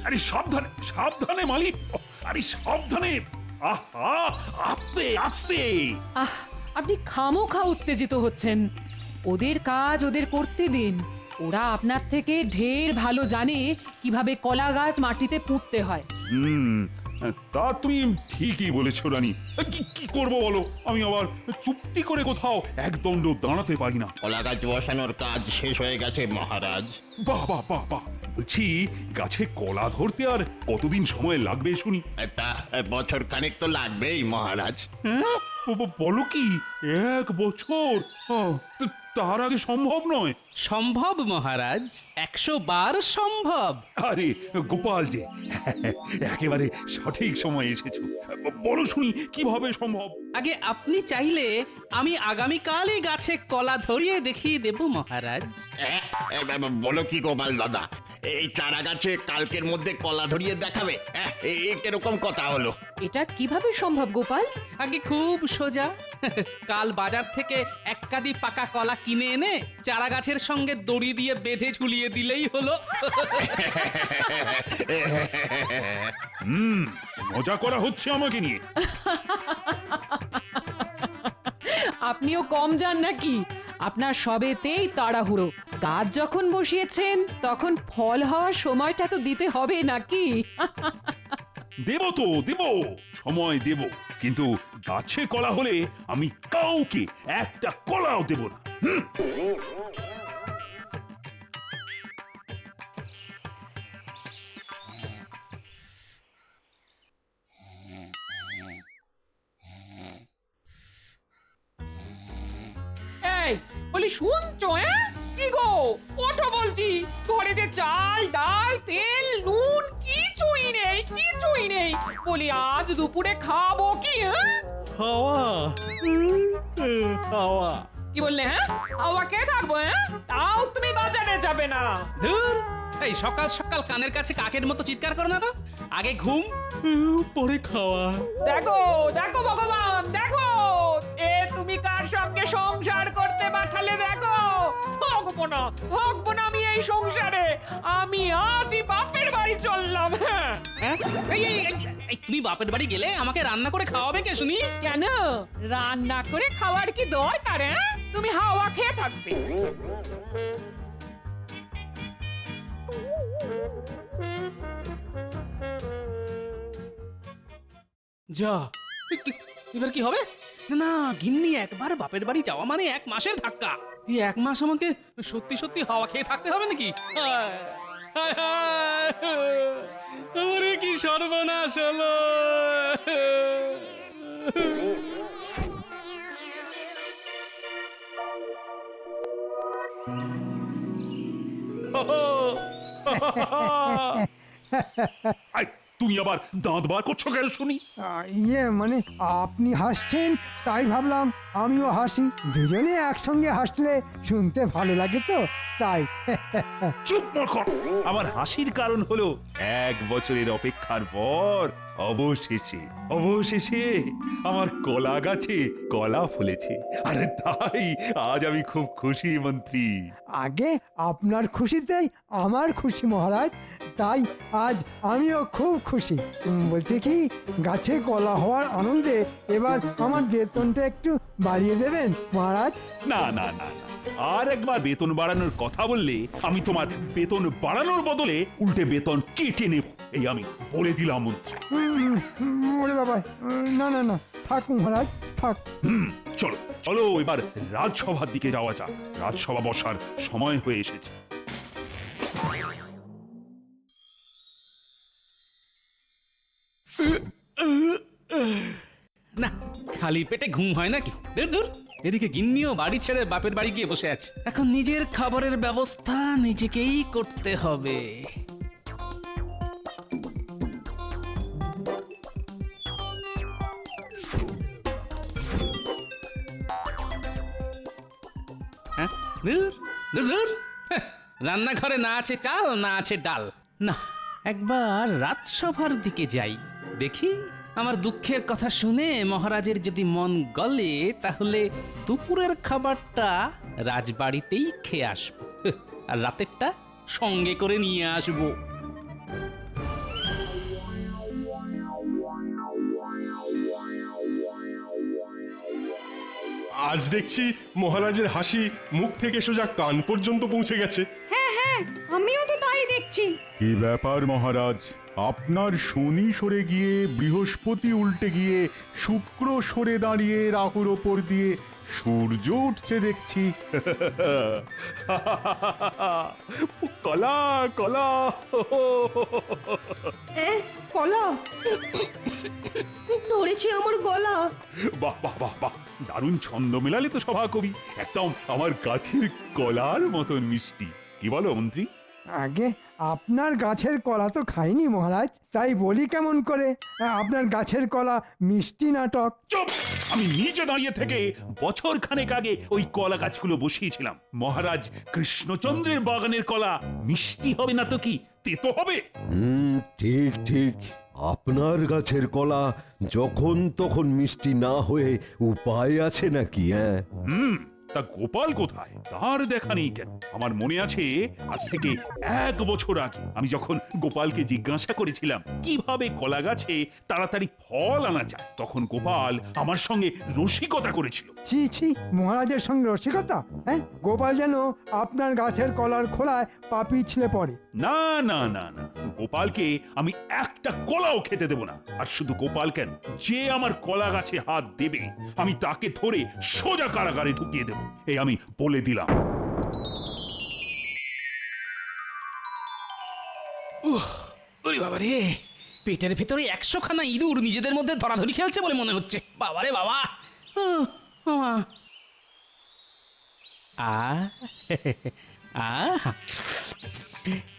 আরে সাবধানে সাবধানে মালিক, আরে সাবধানে। আহা, আস্তে আস্তে। আহ, আপনি খামোখা উত্তেজিত হচ্ছেন। ওদের কাজ ওদের করতে দিন। ওরা আপনার থেকে ঢের ভালো জানে কিভাবে কলা গাছ মাটিতে পুঁততে হয়। হুম, তা তুমি ঠিকই বলেছো রানী। কি কি করবো বলো, আমি আবার চুপটি করে কোথাও একদণ্ড দাঁড়াতে পারি না। কলা গাছ বসানোর কাজ শেষ হয়ে গেছে মহারাজ। বাহ বাহ বাহ বাহ, বলছি গাছে কলা ধরতে আর কতদিন সময় লাগবে শুনি? তা বছর খানেক তো লাগবেই মহারাজ। হ্যাঁ, বলো কি, 1 বছর? তার আগে সম্ভব নয়। সম্ভব মহারাজ, 100 বার সম্ভব। আরে গোপাল যে, একেবারে সঠিক সময় এসেছো। বলো শুনি কিভাবে সম্ভব? আগে আপনি চাইলে আমি আগামীকালই গাছে কলা ধরিয়ে দেখিয়ে দেব মহারাজ। বলো কি গোপাল দাদা, এই চারা গাছে কালকের মধ্যে কলা ধরিয়ে দেখাবে? এরকম কথা হলো? এটা কিভাবে সম্ভব গোপাল? আগে খুব সোজা। কাল বাজার থেকে 1 কাঁদি পাকা কলা কিনে এনে চারা গাছের সঙ্গে দড়ি দিয়ে বেঁধে ঝুলিয়ে দিলেই হলো। মজা করা হচ্ছে আমাকে নিয়ে। আপনিও কম যান নাকি? আপনার সবেতেই তাড়াহুড়ো। গাছ যখন বসিয়েছেন তখন ফল হওয়ার সময়টা তো দিতে হবে নাকি? দেব তো দেব, সময় দেব, কিন্তু গাছে কলা হলে আমি কাউকে একটা কলাও দেব না। এই বলি শুনছো? কি গো, ওঠো বলছি। ঘরে যে চাল ডাল তেল নুন কিছুই নেই, কিছুই নেই। বলি আজ দুপুরে খাবো কি? হাওয়া হাওয়া। কি বললে? হাওয়া কে থাকবো? তাও তুমি বাজারে যাবে না? ধুর, এই সকাল সকাল কানের কাছে কাকের মতো চিৎকার করো না তো। আগে ঘুম, পরে খাওয়া। দেখো দেখো ভগবান, দেখো এ তুমি কার সঙ্গে সংসার করতে পাঠালে। দেখো, থাকবো না, থাকবো না আমি এই সংসারে। আমি আজই বাপের বাড়ি চললাম। হ্যাঁ, এই তুমি বাপের বাড়ি গেলে আমাকে রান্না করে খাওয়াবে কে শুনি? কেন রান্না করে খাওয়ার কি দরকার? তুমি হাওয়া খেয়ে থাকবে। যা, এবার কি হবে? না, গিন্নি একবার বাপের বাড়ি যাওয়া মানে 1 মাসের ধাক্কা। এই 1 মাস আমাকে সত্যি সত্যি হাওয়া খেয়ে থাকতে হবে নাকি? হায়, হায়, হায়, আমারে কি সর্বনাশ হলো! আই, তুমি আবার দাঁত বার করছো কেন শুনি? মানে আপনি হাসছেন তাই ভাবলাম আমিও হাসি। দুজনে একসঙ্গে হাসলে শুনতে ভালো লাগে তো, তাই। চুপ মূর্খ! আমার হাসির কারণ হলো 1 বছরের অপেক্ষার পর অবশেষে অবশেষে আমার কলা গাছে কলা ফলেছে। আরে তাই আজ আমি খুব খুশি মন্ত্রী। আগে আপনার খুশিতেই আমার খুশি মহারাজ, তাই আজ আমিও খুব খুশি। বলছি কি, গাছে কলা হওয়ার আনন্দে এবার আমার বেতনটা একটু বাড়িয়ে দেবেন মহারাজ? না না না না, আর একবার বেতন বাড়ানোর কথা বললে আমি তোমার বেতন বাড়ানোর বদলে উল্টে বেতন কেটে নেব, এই আমি বলে দিলাম মন্ত্রী। ওরে বাবা, না না না, থাক মহারাজ থাক। চলো চলো, এবার রাজসভার দিকে যাওয়া যাক। রাজসভা বসার সময় হয়ে এসেছে। না, খালি পেটে ঘুম হয় নাকি? দূর দূর, এদিকে গিন্নিও বাড়ি ছেড়ে বাপের বাড়ি গিয়ে বসে আছে। এখন নিজের খাবারের ব্যবস্থা নিজেকেই করতে হবে। দূর দূর দূর, রান্নাঘরে না আছে চাল না আছে ডাল। না, একবার রাজসভার দিকে যাই, দেখি আমার দুঃখের কথা শুনে মহারাজের যদি মন গলে তাহলে দুপুরের খাবারটা রাজবাড়িতেই খেয়ে আসবো, আর রাতেরটা সঙ্গে করে নিয়ে আসবো। আজ দেখছি মহারাজের হাসি মুখ থেকে সোজা কান পর্যন্ত পৌঁছে গেছে। হ্যাঁ আমিও তো তাই দেখছি। কি ব্যাপার মহারাজ, আপনার শনি সরে গিয়ে বৃহস্পতি উল্টে গিয়ে শুক্র সরে দাঁড়িয়ে রাহুর ওপর দিয়ে সূর্য উঠছে দেখছি। কলা কলা কলা ধরেছি আমার গলা। বাহ বাহ বাহ বাহ, দারুণ ছন্দ মেলালে তো সভা কবি, একদম আমার গাছের কলার মতন মিষ্টি। কি বলো মন্ত্রী? আগে আপনার গাছের কলা তো খাইনি মহারাজ, তাই বলি কেমন করে আপনার গাছের কলা মিষ্টি নাটক। চুপ! আমি নিজে দাঁড়িয়ে থেকে বছর খানেক আগে ওই কলা গাছগুলো বসিয়েছিলাম। মহারাজ কৃষ্ণচন্দ্রের বাগানের কলা মিষ্টি হবে না তো কি, তেতো হবে? ঠিক ঠিক, আপনার গাছের কলা যখন তখন মিষ্টি না হয়ে উপায় আছে নাকি? হ্যাঁ, তা গোপাল কোথায়? তার দেখা নেই কেন? আমার মনে আছে আজ থেকে 1 বছর আগে আমি যখন গোপালকে জিজ্ঞাসা করেছিলাম কিভাবে কলা গাছে তাড়াতাড়ি ফল আনা যায়, তখন গোপাল আমার সঙ্গে রসিকতা করেছিল। ছি ছি, মহারাজের সঙ্গে রসিকতা? হ্যাঁ, গোপাল যেন আপনার গাছের কলার খোলায় পা পিছলে পড়ে। না না না না, গোপালকে আমি একটা কলাও খেতে দেব না। আর শুধু গোপাল কেন, যে আমার কলা গাছে হাত দেবে আমি তাকে ধরে সোজা কারাগারে ঢুকিয়ে দেব, এই আমি বলে দিলাম। ওরে বাবা রে, পেটের ভেতরে 100 খানা ইঁদুর নিজেদের মধ্যে ধরাধরি খেলছে বলে মনে হচ্ছে। বাবারে বাবা।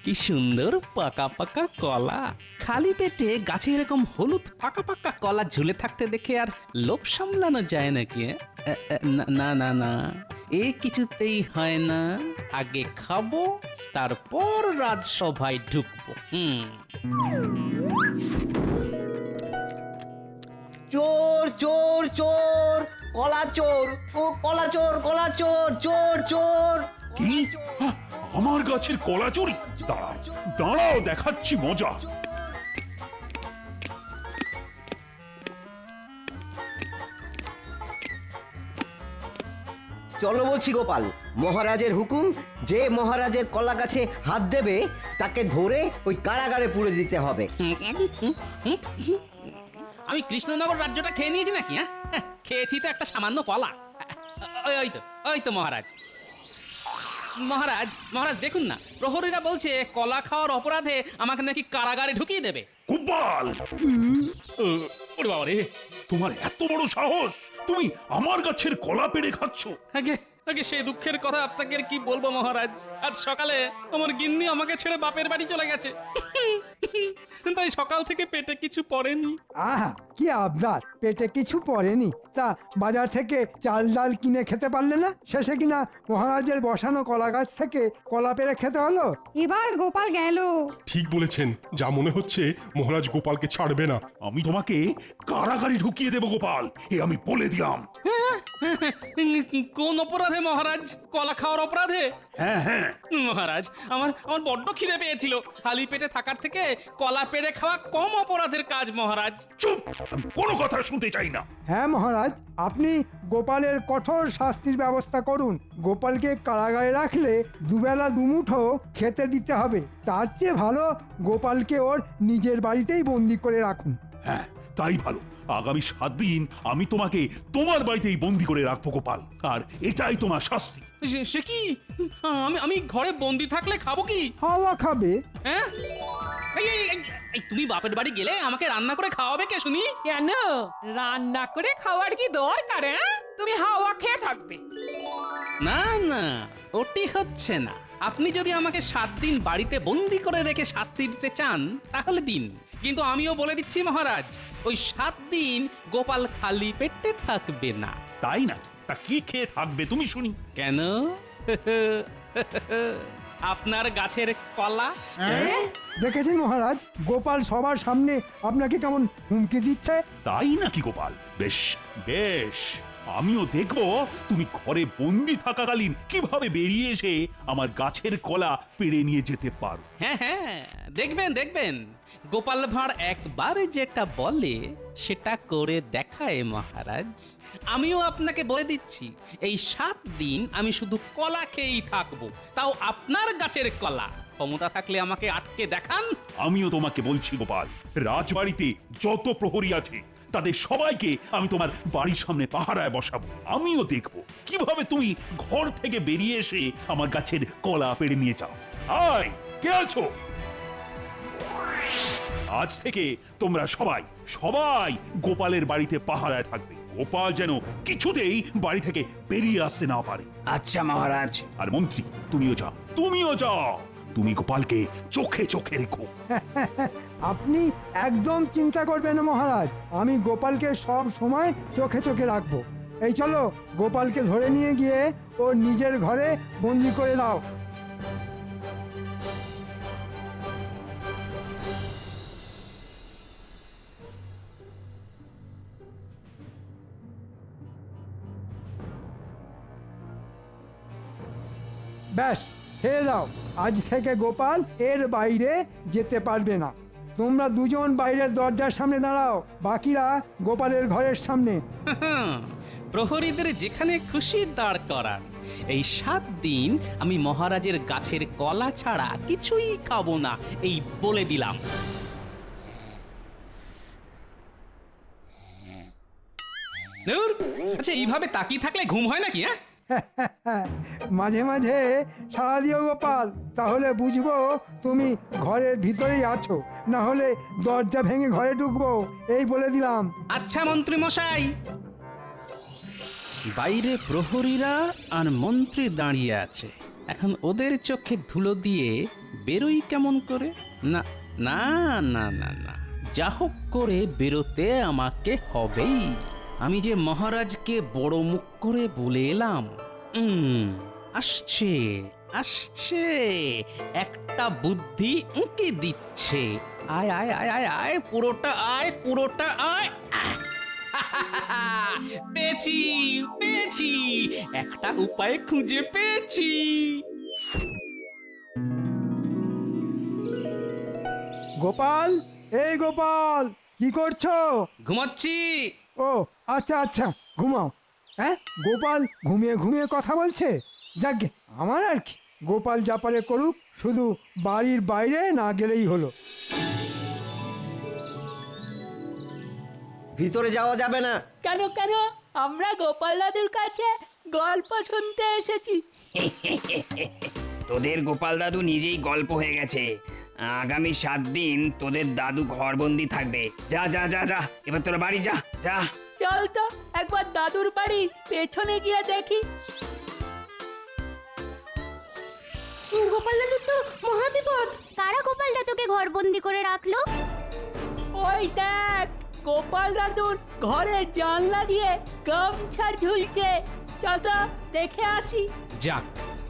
কি সুন্দর পাকা পাকা কলা। খালি পেটে গাছে এরকম হলুদ পাকা পাকা কলা ঝুলে থাকতে দেখে আর লোভ সামলানো যায় নাকি? না না না, এ কিছুতেই হয় না। আগে খাবো, তারপর রাজসভায় ঢুকবো। চোর চোর চোর, কলা চোর, ও কলা চোর, কলা চোর, চোর চোর। কি? আমার গাছের কলা চুরি? দাঁড়াও দাঁড়াও, দেখাচ্ছি মজা। চলো বলছি গোপাল, মহারাজের হুকুম, যে মহারাজের কলা গাছে হাত দেবে তাকে ধরে ওই কারাগারে পুরে দিতে হবে। আমি কৃষ্ণনগর রাজ্যটা খেয়ে নিয়েছি নাকি? হ্যাঁ, খেয়েছি তো একটা সামান্য কলা। ওই তো মহারাজ। মহারাজ মহারাজ দেখুন না, প্রহরীরা বলছে কলা খাওয়ার অপরাধে আমাকে নাকি কারাগারে ঢুকিয়ে দেবে। গোপাল! ওরে বাবা রে, তোমার এত বড় সাহস! তুমি আমার গাছের কলা পেড়ে খাচ্ছ? আগে আগে সেই দুঃখের কথা আপনাকে আর কি বলবো মহারাজ। আজ সকালে আমার গিন্নি আমাকে ছেড়ে বাপের বাড়ি চলে গেছে, তাই সকাল থেকে পেটে কিছু পড়েনি। আহা, কি আবদার, পেটে কিছু পড়েনি? তা বাজার থেকে চাল ডাল কিনে খেতে পারলে না? শেষে কিনা মহারাজের বসানো কলা গাছ থেকে কলা পেড়ে খেতে হলো। এবার গোপাল গেল। ঠিক বলেছেন, যা মনে হচ্ছে মহারাজ গোপালকে ছাড়বে না। আমি তোমাকে কারাগারে ঢুকিয়ে দেব গোপাল, এ আমি বলে দিলাম। কোন অপরাধে মহারাজ? কলা খাওয়ার অপরাধে? হ্যাঁ হ্যাঁ। মহারাজ, আমার বড্ড খিদে পেয়েছিল। খালি পেটে থাকার থেকে কলা পেড়ে খাওয়া কম অপরাধের কাজ মহারাজ। চুপ! আমি কোনো কথা শুনতে চাই না। হ্যাঁ মহারাজ, আপনি গোপালের কঠোর শাস্তির ব্যবস্থা করুন। গোপালকে কারাগারে রাখলে দুবেলা দুমুঠো খেতে দিতে হবে। তার চেয়ে ভালো গোপালকে ওর নিজের বাড়িতেই বন্দি করে রাখুন। হ্যাঁ, তাই ভালো। আগামী 7 দিন আমি তোমাকে তোমার বাড়িতেই বন্দি করে রাখবো গোপাল, আর এটাই তোমার শাস্তি। সে কি? আমি ঘরে বন্দি থাকলে খাবো কি? হাওয়া খাবে। হ্যাঁ, এই তুমি বাপের বাড়ি গেলে আমাকে রান্না করে খাওয়াবে কে শুনি? কেন রান্না করে খাওয়ার কি দরকার? তুমি হাওয়া খেয়ে থাকবে। না না, ওটি হচ্ছে না। আপনি যদি আমাকে 7 দিন বাড়িতে বন্দি করে রেখে শাস্তি দিতে চান তাহলে দিন, কিন্তু আমিও বলে দিচ্ছি মহারাজ, ওই 7 দিন গোপাল খালি পেটে থাকবে না। তাই না? তা কি খেয়ে থাকবে তুমি শুনি? কেন? আপনার গাছের কলা। দেখেছেন মহারাজ, গোপাল সবার সামনে আপনাকে কেমন হুমকি দিচ্ছে। তাই নাকি গোপাল? বেশ বেশ, আমিও দেখব তুমি ঘরে বন্দি থাকাকালীন কিভাবে বেরিয়ে এসে আমার গাছের কলা পেড়ে নিয়ে যেতে পারো। হ্যাঁ হ্যাঁ, দেখবেন দেখবেন, গোপাল ভাঁড় একবার যেটা বলে সেটা করে দেখায় মহারাজ। আমিও আপনাকে বলে দিচ্ছি, এই 7 দিন আমি শুধু কলা খেয়েই থাকবো, তাও আপনার গাছের কলা। ক্ষমতা থাকলে আমাকে আটকে দেখান। আমিও তোমাকে বলছি গোপাল, রাজবাড়িতে যত প্রহরী আছে তাদের সবাইকে আমি তোমার বাড়ির সামনে পাহারায় বসাবো। আমিও দেখব কিভাবে তুমি ঘর থেকে বেরিয়ে এসে আমার গাছের কলা পেড়ে নিয়ে যাও। আয়, কে আছো? আজ থেকে তোমরা সবাই সবাই গোপালের বাড়িতে পাহারায় থাকবে। গোপাল যেন কিছুতেই বাড়ি থেকে বেরিয়ে আসতে না পারে। আচ্ছা মহারাজ। আর মন্ত্রী, তুমিও যাও। তুমি গোপালকে চোখে চোখে রেখো। আপনি একদম চিন্তা করবেন না মহারাজ, আমি গোপালকে সব সময় চোখে চোখে রাখবো। এই চলো, গোপালকে ধরে নিয়ে গিয়ে ওর নিজের ঘরে বন্দি করে দাও। ব্যাস, ছেড়ে দাও। আজ থেকে গোপাল এর বাইরে যেতে পারবে না। তোমরা দুজন বাইরের দরজার সামনে দাঁড়াও, বাকিরা গোপালের ঘরের সামনে। প্রহরীদের যেখানে খুশি দাঁড় করান। এই 7 দিন আমি মহারাজের গাছের কলা ছাড়া কিছুই খাবো না, এই বলে দিলাম। ধুর, আচ্ছা এইভাবে তাকিয়ে থাকলে ঘুম হয় নাকি? হ্যাঁ, মাঝে মাঝে সাড়া দিও গোপাল, তাহলে বুঝবো তুমি ঘরের ভিতরেই আছো, না হলে দরজা ভেঙে ঘরে ঢুকবো, এই বলে দিলাম। আচ্ছা মন্ত্রী মশাই। বাইরে প্রহরীরা আর মন্ত্রী দাঁড়িয়ে আছে, এখন ওদের চোখে ধুলো দিয়ে বেরোই কেমন করে? না না না না না, যা হোক করে বেরোতে আমাকে হবেই। আমি যে মহারাজকে বড় মুখ করে বলে এলাম। আসছে আসছে, একটা বুদ্ধি উঁকি দিচ্ছে। আয় আয় আয় আয় আয়, পুরোটা আয়, পুরোটা আয়। পেয়েছি পেয়েছি, একটা উপায় খুঁজে পেয়েছি। গোপাল, এই গোপাল, কি করছো? ঘুমাচ্ছি। ও আচ্ছা আচ্ছা, ঘুমাও। হ্যাঁ, গোপাল ঘুমিয়ে ঘুমিয়ে কথা বলছে। যাকে আমার আর কি, গোপাল যা পারে করুক, শুধু বাড়ির বাইরে না গেলেই হলো। ভিতরে যাওয়া যাবে না। কেন কেন? আমরা গোপাল দাদুর কাছে গল্প শুনতে এসেছি। তোদের গোপাল দাদু নিজেই গল্প হয়ে গেছে। আগামী 7 দিন তোদের দাদু ঘরবন্দি থাকবে। যা যা যা যা, এবার তোরা বাড়ি যা যা। চল তো একবার দাদুর বাড়ির পেছনে গিয়ে দেখি। গোপাল দাদু তো মহাবিপদ। কারা গোপাল দাদুকে ঘরবন্দি করে রাখলো? ওই দেখ, গোপাল দাদুর ঘরে জানলা দিয়ে গামছা ঝুলছে। চল তো দেখে আসি। যাক,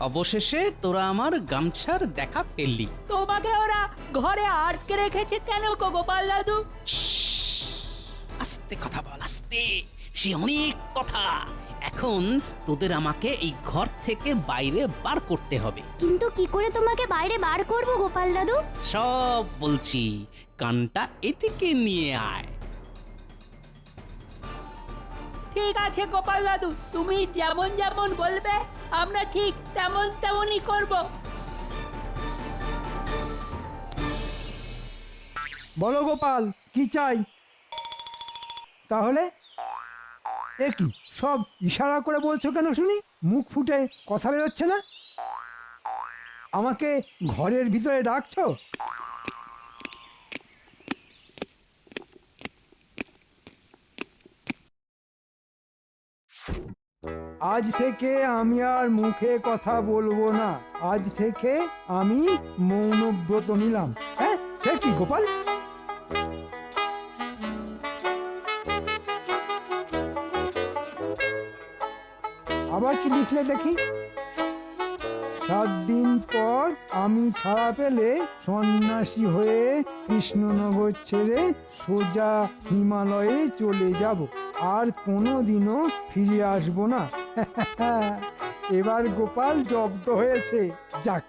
অবশেষে তোরা আমার গামছার দেখা পেলি। তোমাকে ওরা ঘরে আটকে রেখেছে কেন গো গোপাল দাদু? আস্তে কথা বল, আস্তে। সে অনেক কথা। এখন তোদের আমাকে এই ঘর থেকে বাইরে বার করতে হবে। কিন্তু কি করে তোমাকে বাইরে বার করব গোপাল দাদু? সব বলছি, কানটা এদিকে নিয়ে আয়। ঠিক আছে গোপাল দাদু, তুমি যেমন যেমন বলবে আমরা ঠিক তেমন তেমনই করব। বলো গোপাল, কি চাই? তাহলে এ কি সব ইশারা করে বলছো কেন শুনি? মুখ ফুটে কথা বেরোচ্ছে না? আমাকে ঘরের ভিতরে ডাকছো? আজ থেকে আমি আর মুখে কথা বলবো না। আজ থেকে আমি মৌনব্রত নিলাম। হ্যাঁ, সে কি গোপাল? আবার কি লিখলে দেখি? 7 দিন পর আমি ছাড়া পেলে সন্ন্যাসী হয়ে কৃষ্ণনগর ছেড়ে সোজা হিমালয়ে চলে যাব, আর কোনোদিনও ফিরে আসবো না। এবার গোপাল জব্দ হয়েছে। যাক,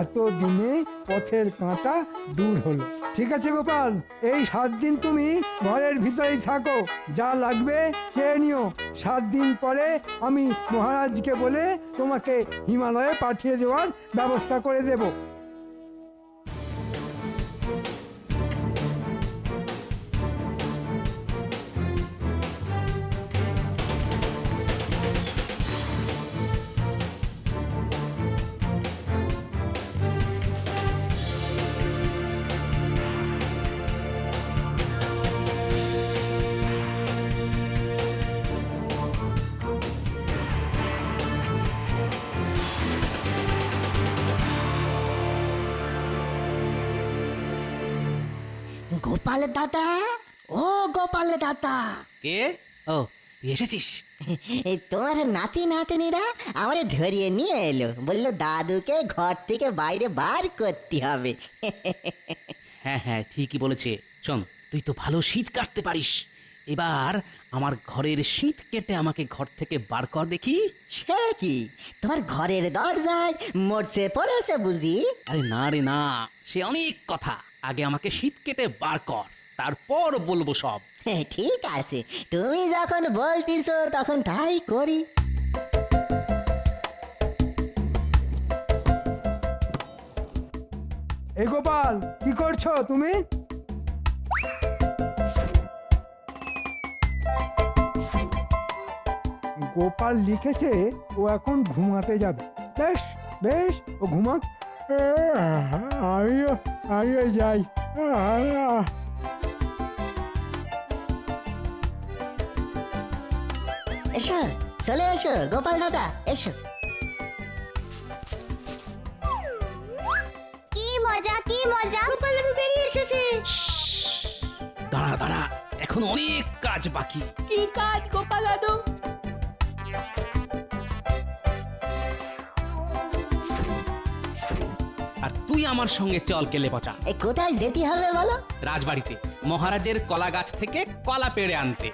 এতদিনে পথের কাঁটা দূর হলো। ঠিক আছে গোপাল, এই 7 দিন তুমি ঘরের ভিতরেই থাকো, যা লাগবে খেয়ে নিও। 7 দিন পরে আমি মহারাজকে বলে তোমাকে হিমালয়ে পাঠিয়ে দেওয়ার ব্যবস্থা করে দেব। গোপাল দাদা, ও গোপাল দাদা, কে? ও, তুই এসেছিস? তোমার নাতি নাতনিরা আমারে ধরিয়ে নিয়ে এলো, বললো দাদুকে ঘর থেকে বাইরে বার করতে হবে। হ্যাঁ হ্যাঁ, ঠিকই বলেছে। শোন, তুই তো ভালো শীত কাটতে পারিস, এবার আমার ঘরের শীত কেটে আমাকে ঘর থেকে বার কর দেখি। সে কি, তোমার ঘরের দরজায় মরছে পড়েছে বুঝি? আরে না রে না, সে অনেক কথা। আগে আমাকে শীত কেটে বার কর, তারপর বলবো সব। ঠিক আছে, তুমি যখন বলতিছো তখন তাই করি। এই গোপাল, কি করছো তুমি? গোপাল লিখেছে ও এখন ঘুমাতে যাবে। বেশ বেশ, ও ঘুমাক। আমিও যাই। এসো, চলে এসো গোপাল দাদা, এসো। কি মজা কি মজা! গোপাল দাদু বেরিয়ে এসেছে। দাঁড়া দাঁড়া, এখন অনেক কাজ বাকি। কি কাজ গোপাল দাদু? আর তুই আমার সঙ্গে চল কেলে পচা। কোথায় যেতে হবে বলো? রাজবাড়িতে মহারাজের কলা গাছ থেকে কলা পেড়ে আনতে।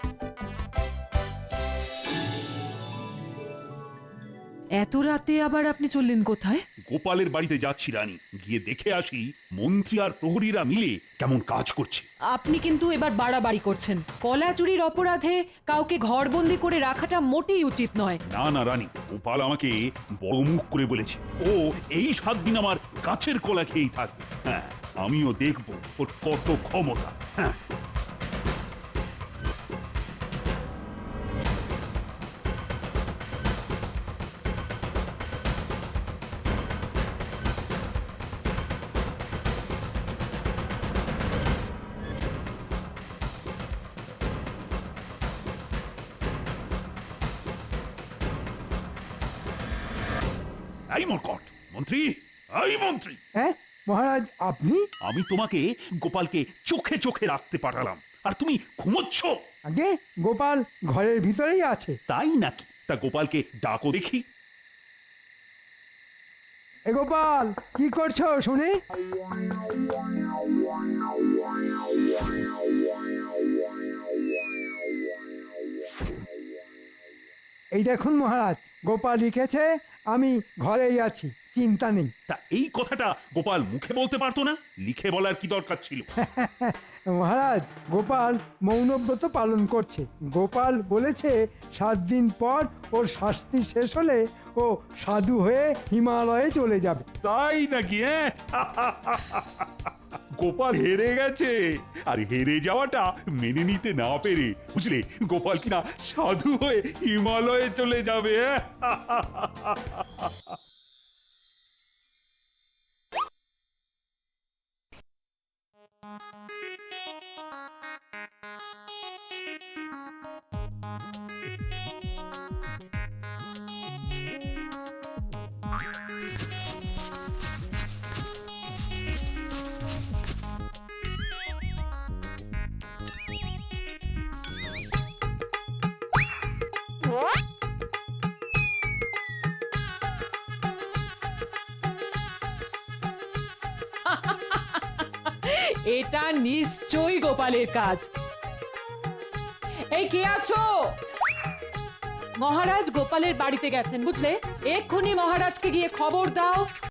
এত রাতে আবার আপনি চললেন কোথায়? গোপালের বাড়িতে যাচ্ছি রানী, গিয়ে দেখে আসি মন্ত্রী আর প্রহরীরা মিলে কেমন কাজ করছে। আপনি কিন্তু এবার বাড়াবাড়ি করছেন। কলা চুরির অপরাধে কাউকে ঘরবন্দি করে রাখাটা মোটেই উচিত নয়। না না রানী, গোপাল আমাকে বড় মুখ করে বলেছে ও এই 7 দিন আমার গাছের কলা খেয়েই থাকবে। হ্যাঁ, আমিও দেখবো ওর কত ক্ষমতা। হ্যাঁ, এই মরকট মন্ত্রী, এই মন্ত্রী। হ্যাঁ মহারাজ, আপনি? আমি তোমাকে গোপালকে চোখে চোখে রাখতে পাঠালাম, আর তুমি ঘুমোচ্ছ। আগে গোপাল ঘরের ভিতরেই আছে। তাই নাকি? তা গোপালকে ডাকো দেখি। এ গোপাল, কি করছো শুনি? এই দেখুন মহারাজ, গোপাল লিখেছে আমি ঘরেই আছি, চিন্তা নেই। তা এই কথাটা গোপাল মুখে বলতে পারতো না? লিখে বলার কি দরকার ছিল? মহারাজ, গোপাল মৌনব্রত পালন করছে। গোপাল বলেছে 7 দিন পর ওর শাস্তি শেষ হলে ও সাধু হয়ে হিমালয়ে চলে যাবে। তাই নাকি? গোপাল হেরে গেছে, আর হেরে যাওয়াটা মেনে নিতে না পেরে, বুঝলে, গোপাল কিনা সাধু হয়ে হিমালয়ে চলে যাবে। এটা নিশ্চয়ই গোপালের কাজ। এই কে আছো? মহারাজ গোপালের বাড়িতে গেছেন বুঝলে, এক্ষুনি মহারাজকে গিয়ে খবর দাও